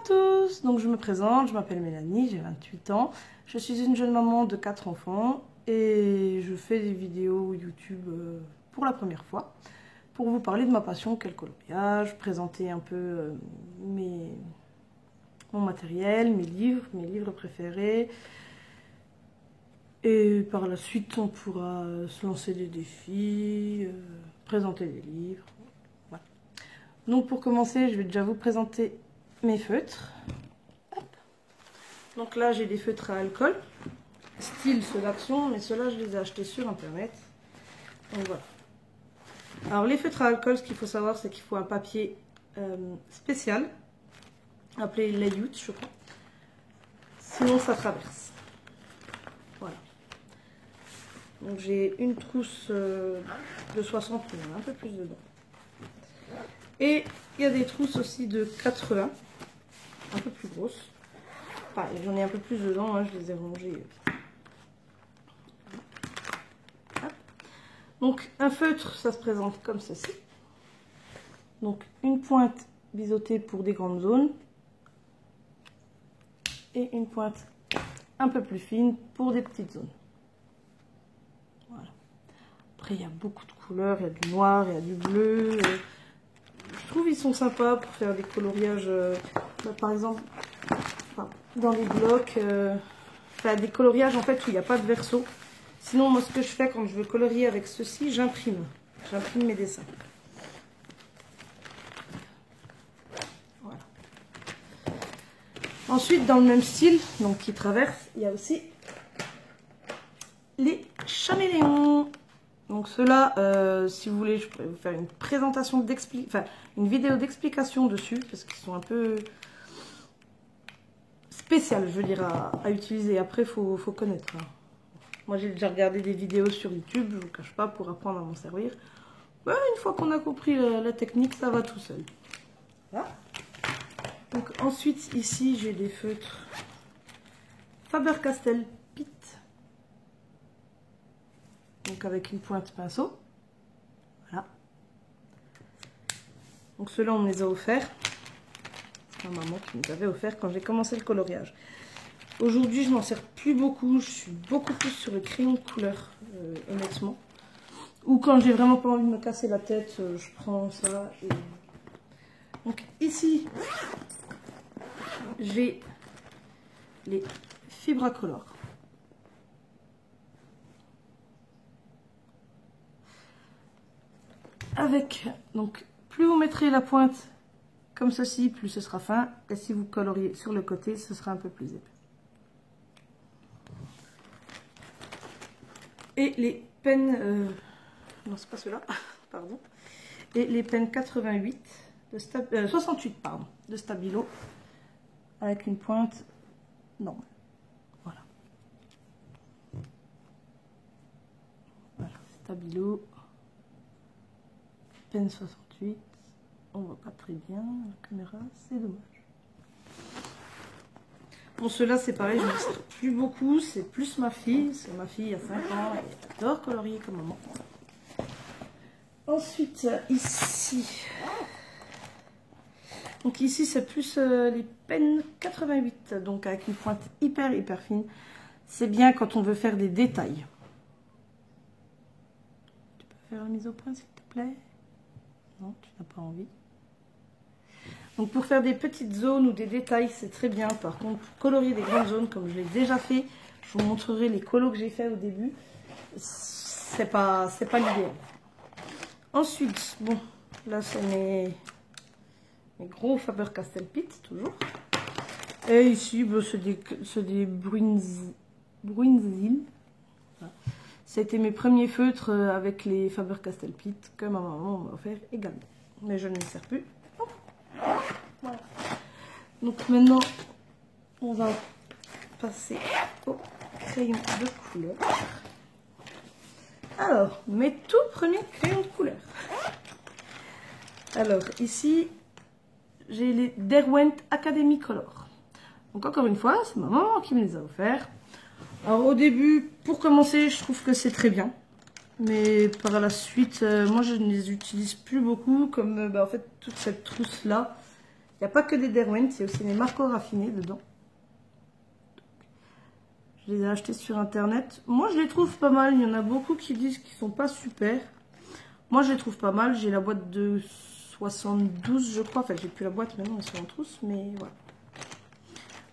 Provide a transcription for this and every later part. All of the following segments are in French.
tous, donc je me présente, je m'appelle Mélanie, j'ai 28 ans, je suis une jeune maman de 4 enfants et je fais des vidéos YouTube pour la première fois pour vous parler de ma passion qu'est le coloriage, présenter un peu mon matériel, mes livres préférés, et par la suite on pourra se lancer des défis, présenter des livres. Voilà. Donc pour commencer, je vais déjà vous présenter mes feutres. Hop. Donc là j'ai des feutres à alcool, style ceux d'Action, mais ceux-là je les ai achetés sur internet. Donc voilà. Alors les feutres à alcool, ce qu'il faut savoir, c'est qu'il faut un papier spécial, appelé layut je crois, sinon ça traverse. Voilà. Donc j'ai une trousse de 60, il y en a un peu plus dedans. Et il y a des trousses aussi de 80, un peu plus grosses. Enfin, j'en ai un peu plus dedans, hein, je les ai rangées. Donc un feutre, ça se présente comme ceci. Donc une pointe biseautée pour des grandes zones. Et une pointe un peu plus fine pour des petites zones. Voilà. Après il y a beaucoup de couleurs, il y a du noir, il y a du bleu. Je trouve qu'ils sont sympas pour faire des coloriages, par exemple, dans les blocs, des coloriages en fait où il n'y a pas de verso. Sinon, moi, ce que je fais quand je veux colorier avec ceci, j'imprime mes dessins. Voilà. Ensuite, dans le même style, donc qui traverse, il y a aussi les caméléons. Donc ceux-là, si vous voulez, je pourrais vous faire une présentation une vidéo d'explication dessus, parce qu'ils sont un peu spéciales, je veux dire, à utiliser. Après, faut connaître. Hein. Moi, j'ai déjà regardé des vidéos sur YouTube, je ne vous cache pas, pour apprendre à m'en servir. Ben, une fois qu'on a compris la technique, ça va tout seul. Voilà. Donc ensuite, ici, j'ai des feutres Faber-Castell Pitt. Donc avec une pointe pinceau. Voilà. Donc ceux-là, on me les a offerts. C'est ma maman qui nous avait offert quand j'ai commencé le coloriage. Aujourd'hui, je n'en sers plus beaucoup. Je suis beaucoup plus sur le crayon de couleur, honnêtement. Ou quand j'ai vraiment pas envie de me casser la tête, je prends ça. Et... Donc ici, j'ai les Fibracolor. Avec, donc, plus vous mettrez la pointe comme ceci, plus ce sera fin. Et si vous coloriez sur le côté, ce sera un peu plus épais. Et les pennes, non c'est pas ceux-là, pardon. Et les pennes 88, 68 pardon, de Stabilo, avec une pointe normale. Voilà. Voilà, Stabilo, peine 68. On voit pas très bien la caméra, c'est dommage. Bon, ceux-là, c'est pareil, je ne sers plus beaucoup, c'est plus ma fille. C'est ma fille, il y a 5 ans, elle adore colorier comme maman. Ensuite, ici. Donc ici, c'est plus les pennes 88, donc avec une pointe hyper fine. C'est bien quand on veut faire des détails. Tu peux faire la mise au point, s'il te plaît? Non, tu n'as pas envie. Donc pour faire des petites zones ou des détails, c'est très bien. Par contre, pour colorier des grandes zones, comme je l'ai déjà fait, je vous montrerai les colos que j'ai fait au début. C'est pas l'idéal. Ensuite, bon, là c'est mes gros Faber-Castell Pitt, toujours. Et ici, bon, c'est des Bruinzil. Voilà. C'était mes premiers feutres avec les Faber-Castell Pitt que ma maman m'a offert également. Mais je ne les sers plus. Voilà. Donc maintenant, on va passer au crayon de couleur. Alors, mes tout premiers crayons de couleur. Alors, ici, j'ai les Derwent Academy Color. Donc encore une fois, c'est ma maman qui me les a offerts. Alors au début, pour commencer, je trouve que c'est très bien. Mais par la suite, moi je ne les utilise plus beaucoup. Comme en fait, toute cette trousse-là n'y a pas que des Derwent, il y a aussi des Marco raffinés dedans. Je les ai achetés sur internet. Moi, je les trouve pas mal. Il y en a beaucoup qui disent qu'ils sont pas super. Moi, je les trouve pas mal. J'ai la boîte de 72, je crois. Enfin, j'ai plus la boîte maintenant, elles sont en trousse, mais voilà.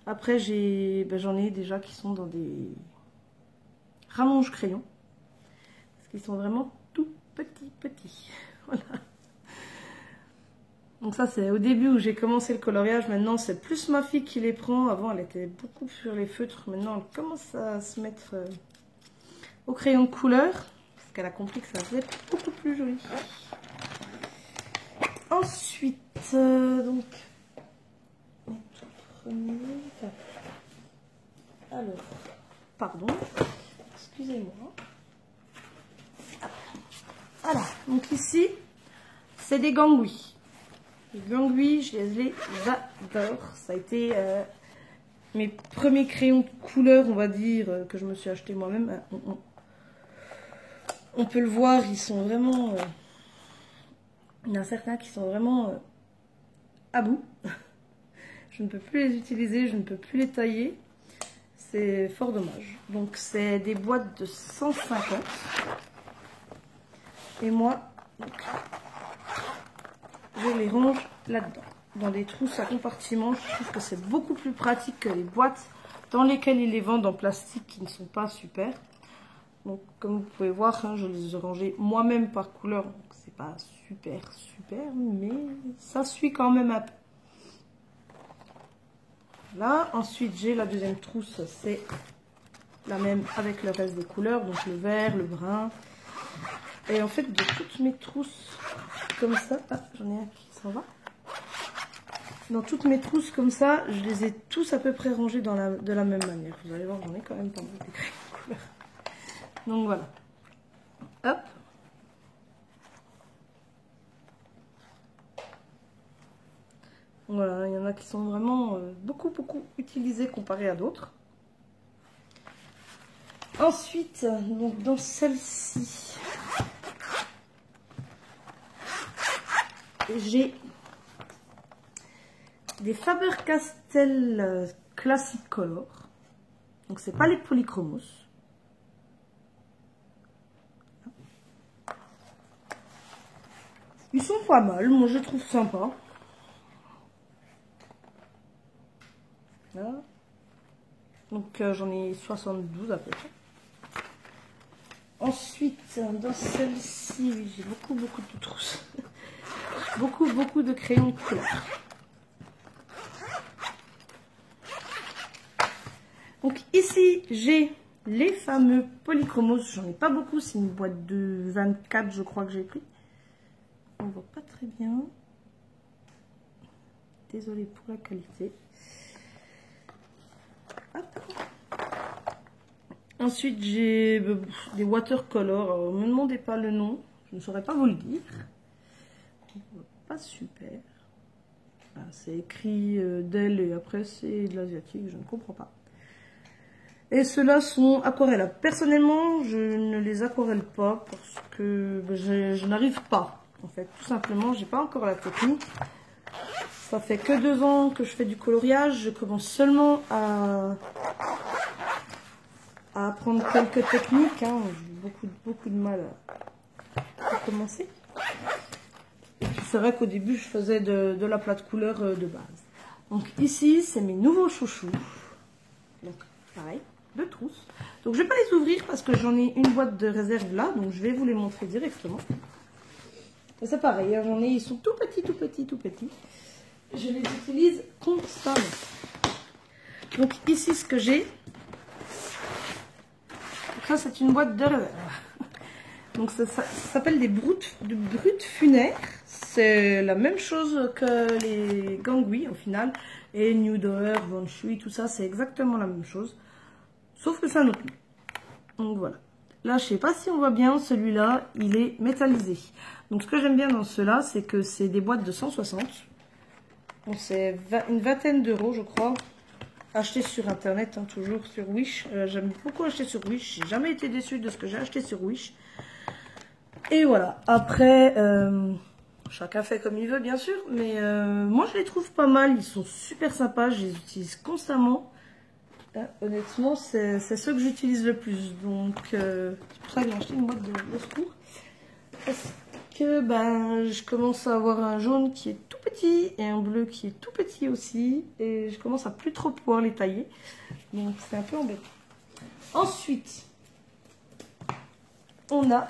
Après, j'en ai déjà qui sont dans des rallonge crayons. Parce qu'ils sont vraiment tout petits. Voilà. Donc ça, c'est au début où j'ai commencé le coloriage. Maintenant, c'est plus ma fille qui les prend. Avant, elle était beaucoup sur les feutres. Maintenant, elle commence à se mettre au crayon de couleur. Parce qu'elle a compris que ça faisait beaucoup plus joli. Ensuite, donc, mes tout premiers... Alors, pardon, excusez-moi. Voilà, donc ici, c'est des gangouis. Les gangouis, je les adore. Ça a été mes premiers crayons de couleur, on va dire, que je me suis acheté moi-même. On peut le voir, ils sont vraiment... il y en a certains qui sont vraiment à bout. Je ne peux plus les utiliser, je ne peux plus les tailler. C'est fort dommage. Donc c'est des boîtes de 150. Et moi, donc, je les range là-dedans. Dans des trousses à compartiments. Je trouve que c'est beaucoup plus pratique que les boîtes dans lesquelles ils les vendent en plastique qui ne sont pas super. Donc comme vous pouvez voir, hein, je les ai rangés moi-même par couleur. Donc c'est pas super, mais ça suit quand même un peu. Là, ensuite j'ai la deuxième trousse, c'est la même avec le reste des couleurs, donc le vert, le brun. Et en fait, de toutes mes trousses comme ça, ah, j'en ai un qui s'en va. Dans toutes mes trousses comme ça, je les ai tous à peu près rangés de la même manière. Vous allez voir, j'en ai quand même pas mal de crayons de couleur. Donc voilà. Hop. Voilà, il y en a qui sont vraiment beaucoup utilisés comparé à d'autres. Ensuite, donc dans celle-ci, j'ai des Faber-Castell Classic Color. Donc c'est pas les polychromos. Ils sont pas mal, moi je les trouve sympas. Voilà. Donc j'en ai 72 à peu près. Ensuite, dans celle-ci, oui, j'ai beaucoup de trousses. beaucoup de crayons de couleur. Donc ici, j'ai les fameux polychromos. J'en ai pas beaucoup, c'est une boîte de 24, je crois que j'ai pris. On voit pas très bien. Désolée pour la qualité. Hop. Ensuite, j'ai des watercolors. Alors, ne me demandez pas le nom, je ne saurais pas vous le dire. Pas super. C'est écrit d'elle et après c'est de l'asiatique, je ne comprends pas. Et ceux-là sont aquarellables. Personnellement, je ne les aquarelle pas parce que je n'arrive pas. En fait, tout simplement, j'ai pas encore la technique. Ça fait que 2 ans que je fais du coloriage. Je commence seulement à apprendre quelques techniques. Hein. J'ai beaucoup de mal à commencer. C'est vrai qu'au début, je faisais de la plate couleur de base. Donc ici, c'est mes nouveaux chouchous. Donc pareil, 2 trousses. Donc je vais pas les ouvrir parce que j'en ai une boîte de réserve là. Donc je vais vous les montrer directement. C'est pareil, hein, j'en ai, ils sont tout petits. Je les utilise constamment. Donc ici, ce que j'ai. Ça, c'est une boîte de réserve. Donc ça s'appelle des brutes funaires. C'est la même chose que les gangouis au final. Et Newdoer, Von Shui, tout ça, c'est exactement la même chose. Sauf que c'est un autre nom. Donc voilà. Là, je sais pas si on voit bien, celui-là, il est métallisé. Donc ce que j'aime bien dans ceux-là, c'est que c'est des boîtes de 160. Donc c'est une vingtaine d'euros, je crois. Acheté sur internet, hein, toujours sur Wish. J'aime beaucoup acheter sur Wish. J'ai jamais été déçue de ce que j'ai acheté sur Wish. Et voilà. Après, chacun fait comme il veut, bien sûr. Mais moi, je les trouve pas mal. Ils sont super sympas. Je les utilise constamment. Honnêtement, c'est ceux que j'utilise le plus. Donc, c'est pour ça que j'ai acheté une boîte de secours. Parce que ben, je commence à avoir un jaune qui est tout petit et un bleu qui est tout petit aussi. Et je commence à plus trop pouvoir les tailler. Donc, c'est un peu embêtant. Ensuite, on a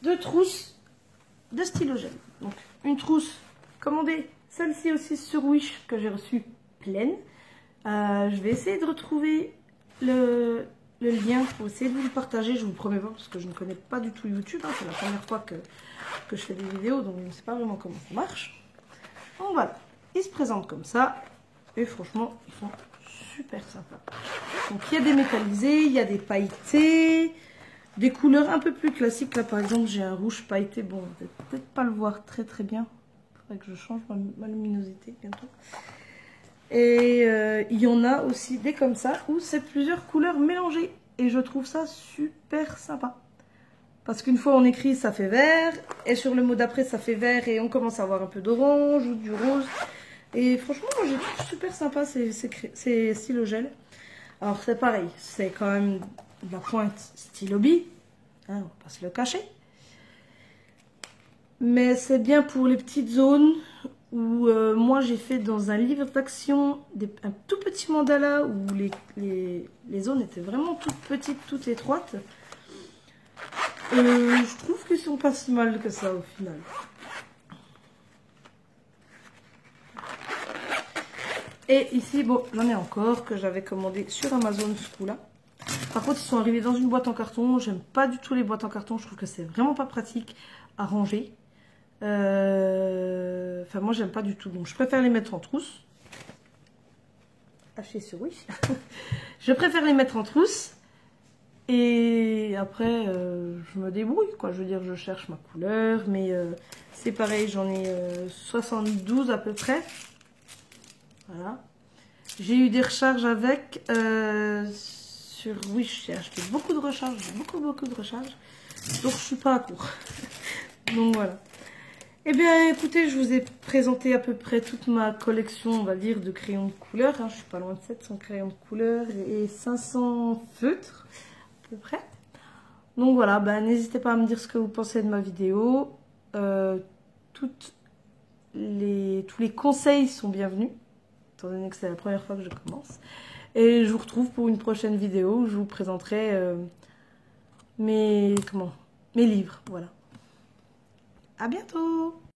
2 trousses de stylogel. Donc, une trousse commandée, celle-ci aussi sur Wish que j'ai reçue pleine. Je vais essayer de retrouver le lien pour essayer de vous le partager. Je vous promets pas parce que je ne connais pas du tout YouTube. Hein. C'est la première fois que je fais des vidéos, donc je ne sais pas vraiment comment ça marche. Donc voilà, ils se présentent comme ça. Et franchement, ils sont super sympas. Donc il y a des métallisés, il y a des pailletés, des couleurs un peu plus classiques. Là par exemple, j'ai un rouge pailleté. Bon, vous ne peut-être pas le voir très très bien. Il faudrait que je change ma luminosité bientôt. Et il y en a aussi des comme ça où c'est plusieurs couleurs mélangées. Et je trouve ça super sympa. Parce qu'une fois on écrit ça fait vert. Et sur le mot d'après ça fait vert. Et on commence à avoir un peu d'orange ou du rose. Et franchement moi je trouve super sympa ces stylogels. Alors c'est pareil. C'est quand même de la pointe stylo-bille. Hein, on va pas se le cacher. Mais c'est bien pour les petites zones. Où moi j'ai fait dans un livre d'action un tout petit mandala où les zones étaient vraiment toutes petites, toutes étroites. Je trouve qu'ils sont pas si mal que ça au final. Et ici, bon, j'en ai encore que j'avais commandé sur Amazon ce coup-là. Par contre, ils sont arrivés dans une boîte en carton. J'aime pas du tout les boîtes en carton. Je trouve que c'est vraiment pas pratique à ranger. Enfin, moi, j'aime pas du tout. Donc, je préfère les mettre en trousse. Acheter sur Wish. Je préfère les mettre en trousse. Et après, je me débrouille, quoi. Je veux dire, je cherche ma couleur. Mais c'est pareil, j'en ai 72 à peu près. Voilà. J'ai eu des recharges avec. Sur Wish, j'ai acheté beaucoup de recharges. Beaucoup de recharges. Donc, je suis pas à court. Donc, voilà. Eh bien, écoutez, je vous ai présenté à peu près toute ma collection, on va dire, de crayons de couleur. Hein. Je suis pas loin de 700 crayons de couleur et 500 feutres, à peu près. Donc voilà, ben, n'hésitez pas à me dire ce que vous pensez de ma vidéo. Tous les conseils sont bienvenus, étant donné que c'est la première fois que je commence. Et je vous retrouve pour une prochaine vidéo où je vous présenterai mes livres. Voilà. À bientôt!